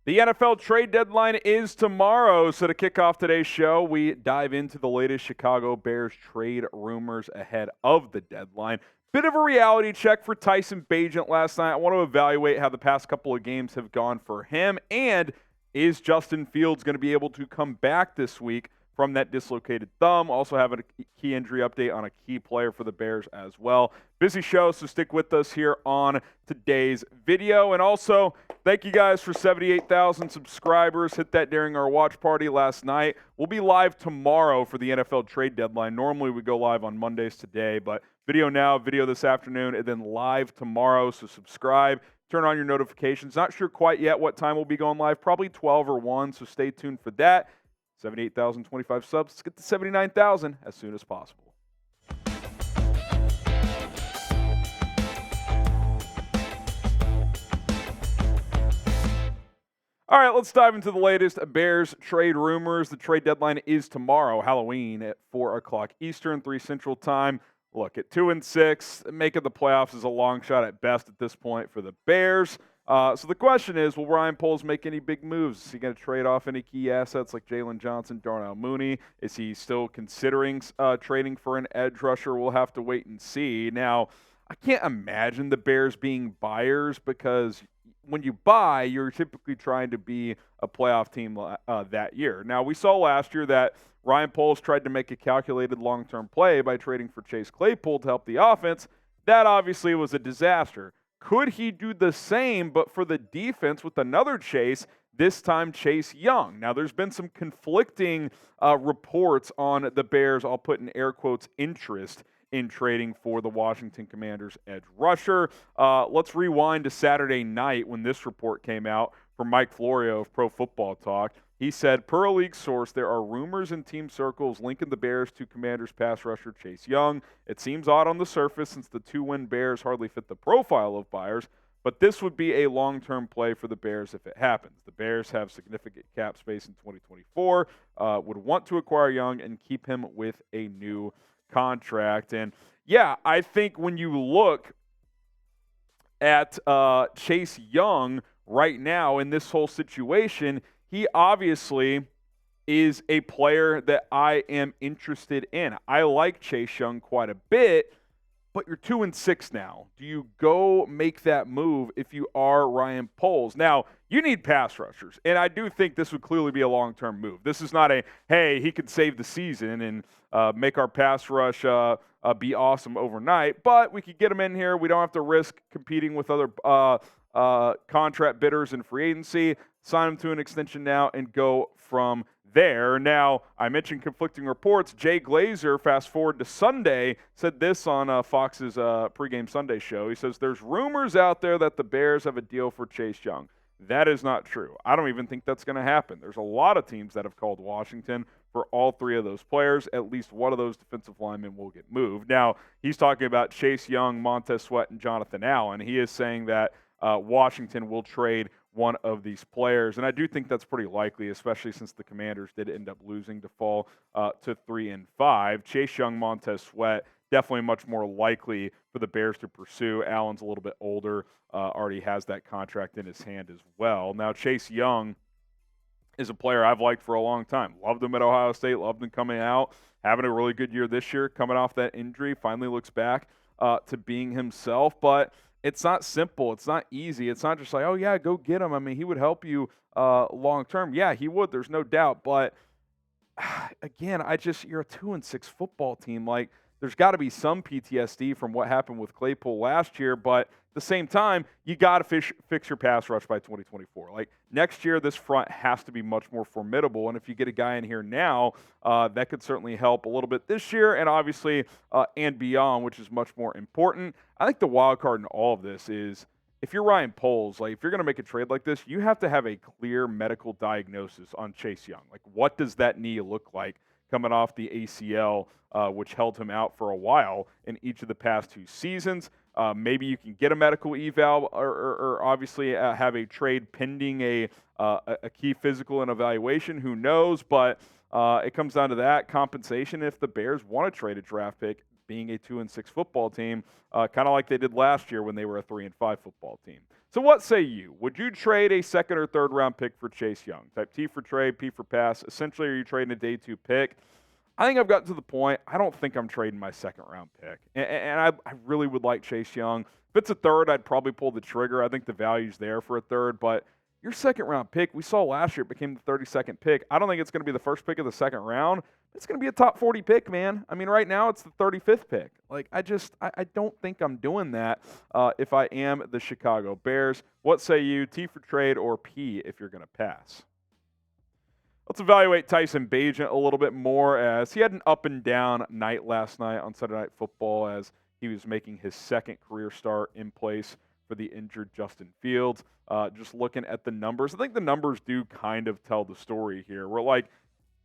The NFL trade deadline is tomorrow, so to kick off today's show, we dive into the latest Chicago Bears trade rumors ahead of the deadline. Bit of a reality check for Tyson Bagent last night. I want to evaluate how the past couple of games have gone for him, and is Justin Fields going to be able to come back this week from that dislocated thumb? Also have a key injury update on a key player for the Bears as well. Busy show, so stick with us here on today's video. And also, thank you guys for 78,000 subscribers. Hit that during our watch party last night. We'll be live tomorrow for the NFL trade deadline. Normally we go live on Mondays today, but video now, video this afternoon, and then live tomorrow. So subscribe, turn on your notifications. Not sure quite yet what time we'll be going live, probably 12 or 1, so stay tuned for that. 78,025 subs. Let's get to 79,000 as soon as possible. All right, let's dive into the latest Bears trade rumors. The trade deadline is tomorrow, Halloween, at 4 o'clock Eastern, 3 Central Time. Look, at 2-6, making the playoffs is a long shot at best at this point for the Bears. So the question is, will Ryan Poles make any big moves? Is he going to trade off any key assets like Jalen Johnson, Darnell Mooney? Is he still considering trading for an edge rusher? We'll have to wait and see. Now, I can't imagine the Bears being buyers because when you buy, you're typically trying to be a playoff team that year. Now, we saw last year that Ryan Poles tried to make a calculated long-term play by trading for Chase Claypool to help the offense. That obviously was a disaster. Could he do the same, but for the defense with another Chase, this time Chase Young? Now, there's been some conflicting reports on the Bears, I'll put in air quotes, interest in trading for the Washington Commanders edge rusher. Let's rewind to Saturday night when this report came out from Mike Florio of ProFootballTalk. He said, per a league source, there are rumors in team circles linking the Bears to Commanders pass rusher Chase Young. It seems odd on the surface since the two-win Bears hardly fit the profile of buyers, but this would be a long-term play for the Bears if it happens. The Bears have significant cap space in 2024, would want to acquire Young and keep him with a new contract. And yeah, I think when you look at Chase Young right now in this whole situation, he obviously is a player that I am interested in. I like Chase Young quite a bit, but you're 2-6 now. Do you go make that move if you are Ryan Poles? Now, you need pass rushers, and I do think this would clearly be a long-term move. This is not a, hey, he could save the season and make our pass rush be awesome overnight, but we could get him in here. We don't have to risk competing with other contract bidders in free agency. Sign him to an extension now and go from there. Now, I mentioned conflicting reports. Jay Glazer, fast forward to Sunday, said this on Fox's pregame Sunday show. He says, there's rumors out there that the Bears have a deal for Chase Young. That is not true. I don't even think that's going to happen. There's a lot of teams that have called Washington for all three of those players. At least one of those defensive linemen will get moved. Now, he's talking about Chase Young, Montez Sweat, and Jonathan Allen. He is saying that Washington will trade one of these players. And I do think that's pretty likely, especially since the Commanders did end up losing to fall to 3-5. Chase Young, Montez Sweat, definitely much more likely for the Bears to pursue. Allen's a little bit older, already has that contract in his hand as well. Now, Chase Young is a player I've liked for a long time. Loved him at Ohio State, loved him coming out, having a really good year this year, coming off that injury, finally looks back to being himself. But it's not simple. It's not easy. It's not just like, oh, yeah, go get him. I mean, he would help you long term. Yeah, he would. There's no doubt. But, again, you're a 2-6 football team. Like, there's got to be some PTSD from what happened with Claypool last year. But at the same time, you got to fix your pass rush by 2024. Like, next year, this front has to be much more formidable. And if you get a guy in here now, that could certainly help a little bit this year and obviously and beyond, which is much more important. I think the wild card in all of this is if you're Ryan Poles, like if you're going to make a trade like this, you have to have a clear medical diagnosis on Chase Young. Like, what does that knee look like coming off the ACL, which held him out for a while in each of the past 2 seasons? Maybe you can get a medical eval or obviously have a trade pending a key physical and evaluation. Who knows? But it comes down to that compensation. If the Bears want to trade a draft pick, being a 2-6 football team, kind of like they did last year when they were a 3-5 football team. So what say you? Would you trade a second or third round pick for Chase Young? Type T for trade, P for pass. Essentially, are you trading a day 2 pick? I think I've gotten to the point, I don't think I'm trading my second round pick. And I really would like Chase Young. If it's a third, I'd probably pull the trigger. I think the value's there for a third. But your second round pick, we saw last year it became the 32nd pick. I don't think it's going to be the first pick of the second round. It's going to be a top 40 pick, man. I mean, right now it's the 35th pick. Like, I don't think I'm doing that if I am the Chicago Bears. What say you? T for trade or P if you're going to pass? Let's evaluate Tyson Bagent a little bit more, as he had an up and down night last night on Sunday Night Football as he was making his second career start in place for the injured Justin Fields. Just looking at the numbers, I think the numbers do kind of tell the story here. We're like,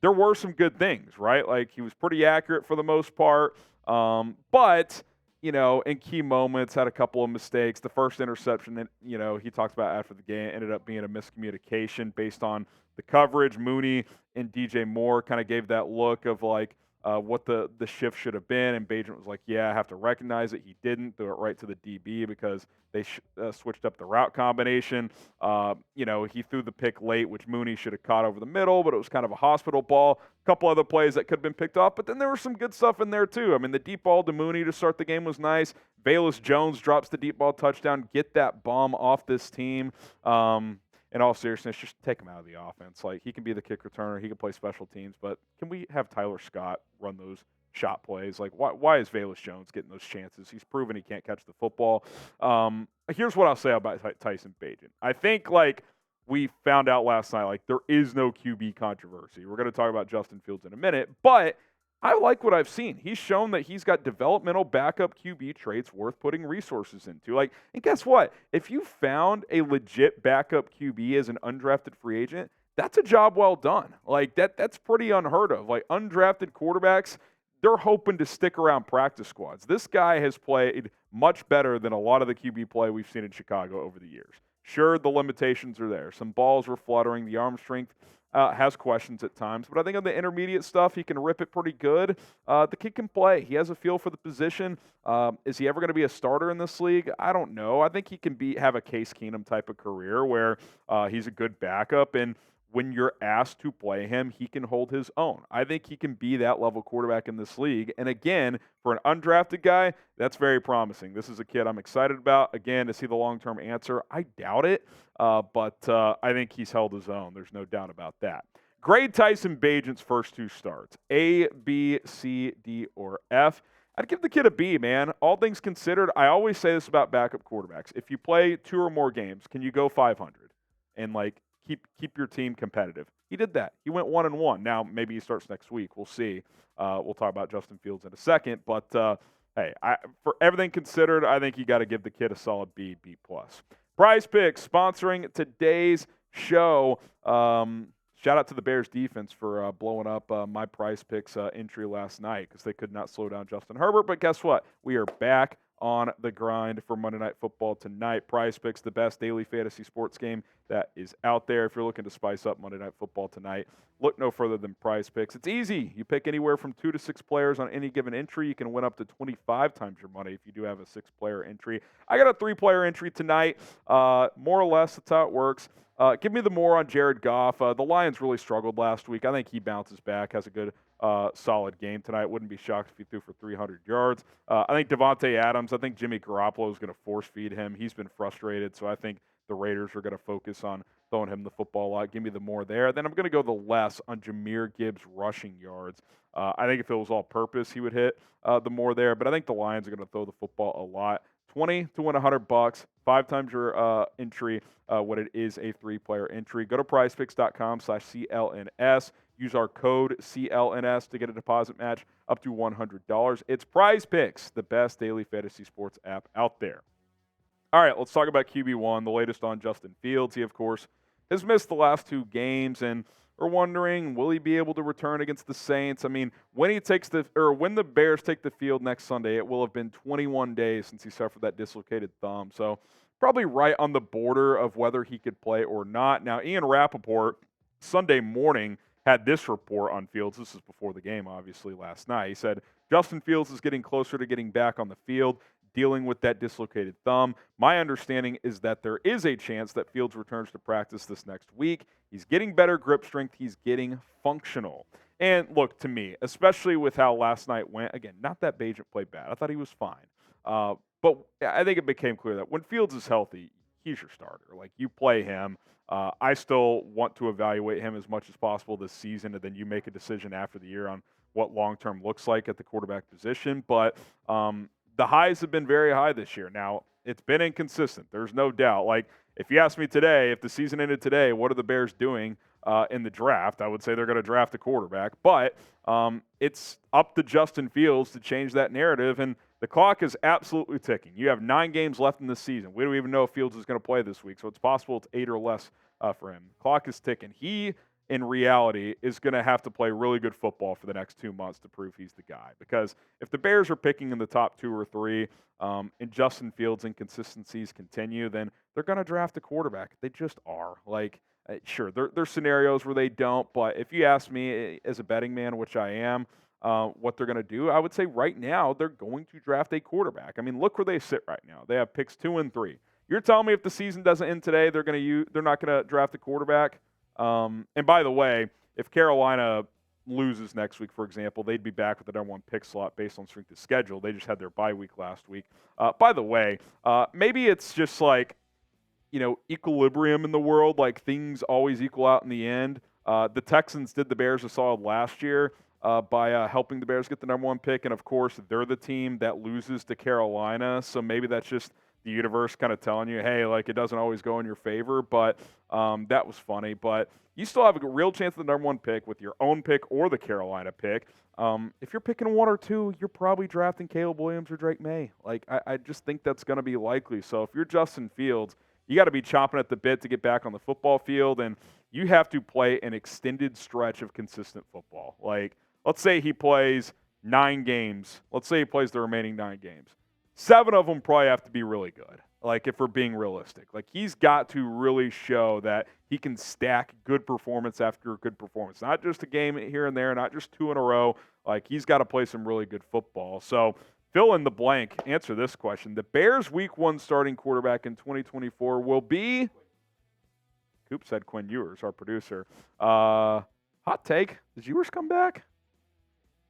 there were some good things, right? Like, he was pretty accurate for the most part, but in key moments, had a couple of mistakes. The first interception, he talked about after the game, ended up being a miscommunication based on the coverage. Mooney and DJ Moore kind of gave that look of like what the shift should have been, and Bagent was like, yeah, I have to recognize it. He didn't throw it right to the DB because they switched up the route combination. He threw the pick late, which Mooney should have caught over the middle, but it was kind of a hospital ball. A couple other plays that could have been picked off, but then there was some good stuff in there too. I mean, the deep ball to Mooney to start the game was nice. Velus Jones drops the deep ball touchdown. Get that bomb off this team. In all seriousness, just take him out of the offense. Like, he can be the kick returner, he can play special teams, but can we have Tyler Scott run those shot plays? Like, why is Velus Jones getting those chances? He's proven he can't catch the football. Here's what I'll say about Tyson Bagent. I think, like, we found out last night, like, there is no QB controversy. We're going to talk about Justin Fields in a minute, but I like what I've seen. He's shown that he's got developmental backup QB traits worth putting resources into. Like, and guess what? If you found a legit backup QB as an undrafted free agent, that's a job well done. Like, that's pretty unheard of. Like, undrafted quarterbacks, they're hoping to stick around practice squads. This guy has played much better than a lot of the QB play we've seen in Chicago over the years. Sure, the limitations are there. Some balls were fluttering. The arm strength has questions at times, but I think on the intermediate stuff, he can rip it pretty good. The kid can play. He has a feel for the position. Is he ever going to be a starter in this league? I don't know. I think he can have a Case Keenum type of career where he's a good backup, and when you're asked to play him, he can hold his own. I think he can be that level quarterback in this league. And again, for an undrafted guy, that's very promising. This is a kid I'm excited about. Again, to see the long-term answer, I doubt it, but I think he's held his own. There's no doubt about that. Grade Tyson Bagent's first 2 starts, A, B, C, D, or F. I'd give the kid a B, man. All things considered, I always say this about backup quarterbacks. If you play 2 or more games, can you go 500? And, like, keep your team competitive. He did that. He went 1-1. Now, maybe he starts next week. We'll see. We'll talk about Justin Fields in a second. But, hey, for everything considered, I think you got to give the kid a solid B, B+. Prize Picks sponsoring today's show. Shout out to the Bears defense for blowing up my Prize Picks entry last night because they could not slow down Justin Herbert. But guess what? We are back on the grind for Monday Night Football tonight. Prize Picks, the best daily fantasy sports game that is out there. If you're looking to spice up Monday Night Football tonight, look no further than Prize Picks. It's easy. You pick anywhere from 2 to 6 players on any given entry. You can win up to 25 times your money if you do have a 6-player entry. I got a 3-player entry tonight. More or less, that's how it works. Give me the more on Jared Goff. The Lions really struggled last week. I think he bounces back, has a good solid game tonight. Wouldn't be shocked if he threw for 300 yards. I think Devontae Adams, I think Jimmy Garoppolo is going to force feed him. He's been frustrated, so I think the Raiders are going to focus on throwing him the football a lot. Give me the more there. Then I'm going to go the less on Jahmyr Gibbs rushing yards. I think if it was all purpose, he would hit the more there, but I think the Lions are going to throw the football a lot. 20 to win $100, 5 times your entry when it is a 3-player entry. Go to prizepicks.com/CLNS. Use our code CLNS to get a deposit match up to $100. It's Prize Picks, the best daily fantasy sports app out there. All right, let's talk about QB1, the latest on Justin Fields. He, of course, has missed the last 2 games, and we're wondering, will he be able to return against the Saints? I mean, when the Bears take the field next Sunday, it will have been 21 days since he suffered that dislocated thumb. So probably right on the border of whether he could play or not. Now, Ian Rappaport, Sunday morning, had this report on Fields. This is before the game, obviously, last night. He said, Justin Fields is getting closer to getting back on the field. dealing with that dislocated thumb. My understanding is that there is a chance that Fields returns to practice this next week. He's getting better grip strength. He's getting functional. And look, to me, especially with how last night went, again, not that Bagent played bad. I thought he was fine. But I think it became clear that when Fields is healthy, he's your starter. Like, you play him. I still want to evaluate him as much as possible this season, and then you make a decision after the year on what long-term looks like at the quarterback position. But the highs have been very high this year. Now, it's been inconsistent. There's no doubt. Like, if you ask me today, if the season ended today, what are the Bears doing in the draft? I would say they're going to draft a quarterback. But it's up to Justin Fields to change that narrative, and the clock is absolutely ticking. You have 9 games left in the season. We don't even know if Fields is going to play this week, so it's possible it's 8 or less for him. The clock is ticking. He, in reality, is going to have to play really good football for the next 2 months to prove he's the guy. Because if the Bears are picking in the top 2 or 3 and Justin Fields' inconsistencies continue, then they're going to draft a quarterback. They just are. Like, sure, there's scenarios where they don't, but if you ask me as a betting man, which I am, what they're going to do, I would say right now they're going to draft a quarterback. I mean, look where they sit right now. They have picks 2 and 3. You're telling me if the season doesn't end today, they're not going to draft a quarterback? And by the way, if Carolina loses next week, for example, they'd be back with the number 1 pick slot based on strength of schedule. They just had their bye week last week. By the way, maybe it's just like, equilibrium in the world, like things always equal out in the end. The Texans did the Bears a solid last year by helping the Bears get the number 1 pick, and of course, they're the team that loses to Carolina, so maybe that's just the universe kind of telling you, hey, like, it doesn't always go in your favor, but that was funny. But you still have a real chance at the number 1 pick with your own pick or the Carolina pick. If you're picking 1 or 2, you're probably drafting Caleb Williams or Drake May. Like, I just think that's going to be likely. So if you're Justin Fields, you got to be chomping at the bit to get back on the football field, and you have to play an extended stretch of consistent football. Like, let's say he plays 9 games. Let's say he plays the remaining 9 games. 7 of them probably have to be really good, like, if we're being realistic. Like, he's got to really show that he can stack good performance after good performance. Not just a game here and there, not just 2 in a row. Like, he's got to play some really good football. So, fill in the blank. Answer this question. The Bears' Week 1 starting quarterback in 2024 will be – Coop said Quinn Ewers, our producer. Hot take. Does Ewers come back?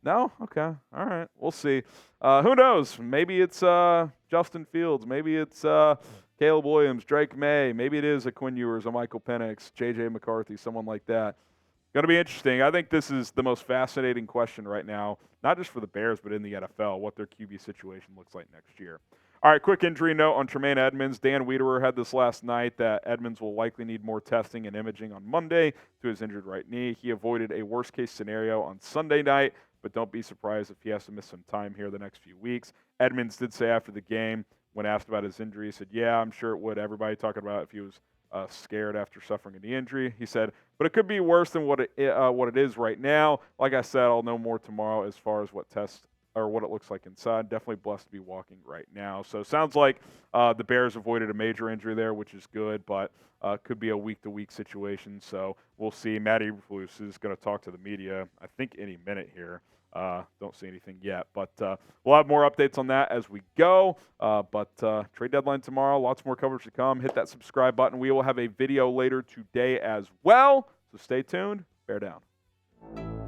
No? Okay. All right. We'll see. Who knows? Maybe it's Justin Fields. Maybe it's Caleb Williams, Drake May. Maybe it is a Quinn Ewers, a Michael Penix, J.J. McCarthy, someone like that. Going to be interesting. I think this is the most fascinating question right now, not just for the Bears, but in the NFL, what their QB situation looks like next year. All right, quick injury note on Tremaine Edmunds. Dan Wiederer had this last night that Edmunds will likely need more testing and imaging on Monday to his injured right knee. He avoided a worst-case scenario on Sunday night, but don't be surprised if he has to miss some time here the next few weeks. Edmunds did say after the game, when asked about his injury, he said, yeah, I'm sure it would. Everybody talking about if he was scared after suffering a knee injury. He said, but it could be worse than what it is right now. Like I said, I'll know more tomorrow as far as what tests or what it looks like inside. Definitely blessed to be walking right now. So sounds like the Bears avoided a major injury there, which is good, but could be a week-to-week situation. So we'll see. Matt Eberflus is going to talk to the media, I think, any minute here. Don't see anything yet, but we'll have more updates on that as we go. But trade deadline tomorrow, lots more coverage to come. Hit that subscribe button. We will have a video later today as well, so stay tuned. Bear down.